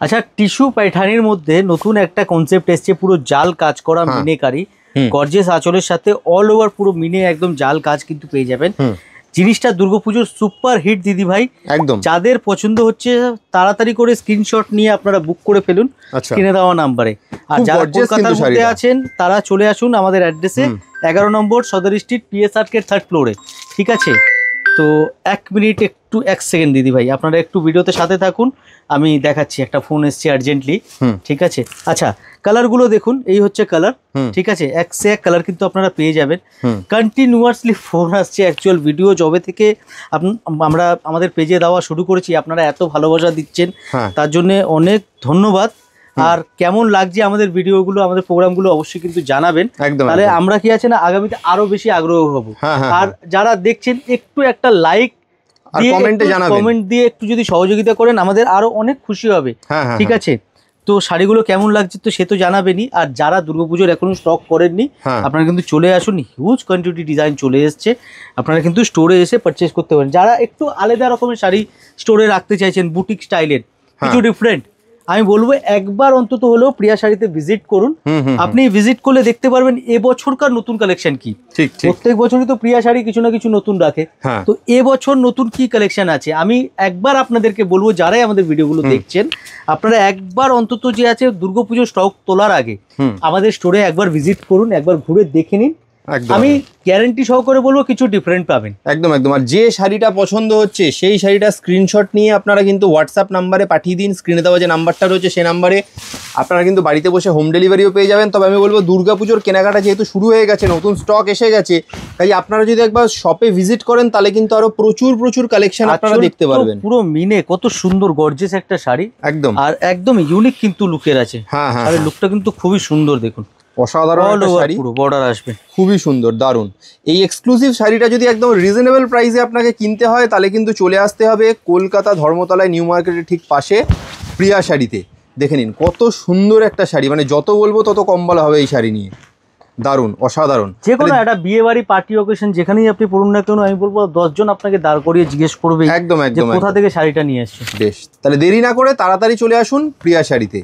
আচ্ছা, টিস্যু পাইঠানির মধ্যে নতুন একটা কনসেপ্ট এসছে, পুরো জাল কাজ করা মিনেকারি, গর্জিয়াস আঁচলের সাথে অল ওভার পুরো মিনে একদম জাল কাজ কিন্তু পেয়ে যাবেন। জিনিসটা দুর্গাপুজোর সুপার হিট দিদি ভাই, একদম যাদের পছন্দ হচ্ছে তাড়াতাড়ি করে স্ক্রিনশট নিয়ে আপনারা বুক করে ফেলুন স্ক্রিনে দেওয়া নাম্বারে। আর যারা কলকাতার মধ্যে আছেন তারা চলে আসুন আমাদের অ্যাড্রেসে 11 নম্বর সদর স্ট্রিট, পিএস আর্কেড 3rd ফ্লোরে। ঠিক আছে, তো 1 মিনিট একটু 1 সেকেন্ড দিদি ভাই, আপনারা একটু ভিডিওতে সাথে থাকুন, আমি দেখাচ্ছি। একটা ফোন এসছে আর্জেন্টলি। ঠিক আছে, আচ্ছা কালারগুলো দেখুন, এই হচ্ছে কালার। ঠিক আছে, এক সে এক কালার কিন্তু আপনারা পেয়ে যাবেন। কন্টিনিউয়াসলি ফোন আসছে, অ্যাকচুয়াল ভিডিও জবে থেকে আমরা আমাদের পেজে দেওয়া শুরু করেছি, আপনারা এত ভালোবাসা দিচ্ছেন, তার জন্য অনেক ধন্যবাদ। আর কেমন লাগছে আমাদের ভিডিওগুলো, আমাদের প্রোগ্রামগুলো অবশ্যই কিন্তু জানাবেন, তাহলে আমরা কি আছে না আগামীতে আরো বেশি আগ্রহ হব। আর যারা দেখছেন একটু একটা লাইক দিয়ে কমেন্ট দিয়ে একটু যদি সহযোগিতা করেন আমাদের আরো অনেক খুশি হবে। ঠিক আছে, তো শাড়িগুলো কেমন লাগছে তো সে তো জানাবেনই। আর যারা দুর্গাপুজোর এখনো স্টক করেননি আপনারা কিন্তু চলে আসুন, হিউজ কোয়ান্টিটি ডিজাইন চলে এসছে, আপনারা কিন্তু স্টোরে এসে পারচেজ করতে পারেন। যারা একটু আলাদা রকমের শাড়ি স্টোরে রাখতে চাইছেন, বুটিক স্টাইলের কিছু ডিফারেন্ট, আমি বলবো একবার অন্তত হলেও প্রিয়া শাড়িতে ভিজিট করুন। আপনি ভিজিট করলে দেখতে পারবেন এবছরকার নতুন কালেকশন কি। প্রত্যেক বছরই তো প্রিয়া শাড়ি কিছু না কিছু নতুন রাখে, তো এবছর নতুন কি কালেকশন আছে আমি একবার আপনাদেরকে বলবো, যারাই আমাদের ভিডিওগুলো দেখছেন আপনারা একবার অন্তত যে আছে দুর্গাপুজোর স্টক তোলার আগে আমাদের স্টোরে একবার ভিজিট করুন, একবার ঘুরে দেখে নিন, আমি গ্যারান্টি সহকারে বলবো কিছু ডিফারেন্ট পাবেন। একদম একদম। আর যে শাড়িটা পছন্দ হচ্ছে সেই শাড়িটা স্ক্রিনশট নিয়ে আপনারা কিন্তু হোয়াটসঅ্যাপ নাম্বারে পাঠিয়ে দিন, স্ক্রিনে দেওয়া যে নাম্বারটা রয়েছে সেই নাম্বারে আপনারা কিন্তু বাড়িতে বসে হোম ডেলিভারিও পেয়ে যাবেন। তবে আমি বলবো দুর্গাপুজোর কেনাকাটা যেহেতু শুরু হয়ে গেছে, নতুন স্টক এসে গেছে, তাই আপনারা যদি একবার শপে ভিজিট করেন তাহলে কিন্তু আরো প্রচুর প্রচুর কালেকশন আপনারা দেখতে পারবেন। পুরো মিনে কত সুন্দর গর্জিয়াস একটা শাড়ি, একদম আর একদম ইউনিক কিন্তু লুকের আছে। আর লুকটা কিন্তু খুবই সুন্দর, দেখুন অসাধারণ একটা শাড়ি, পুরো বর্ডার আসবে, খুবই সুন্দর, দারুণ। এই এক্সক্লুসিভ শাড়িটা যদি একদম রিজনেবল প্রাইসে আপনাকে কিনতে হয় তাহলে কিন্তু চলে আসতে হবে কলকাতা ধর্মতলায় নিউ মার্কেটের ঠিক পাশে প্রিয়া শাড়িতে। দেখে নিন কত সুন্দর একটা শাড়ি, মানে যত বলবো তত কম বলা হবে এই শাড়ি নিয়ে, দারুণ অসাধারণ। যে কোনো একটা বিয়ে বাড়ি পার্টি অকেশন যেখানেই আপনি পড়ুন না কেন, আমি বলবো 10 জন আপনাকে দাঁড় করিয়ে জিজ্ঞেস করবে একদম একদম কোথা থেকে শাড়িটা নিয়ে এসেছে। বেশ, তাহলে দেরি না করে তাড়াতাড়ি চলে আসুন প্রিয়া শাড়িতে।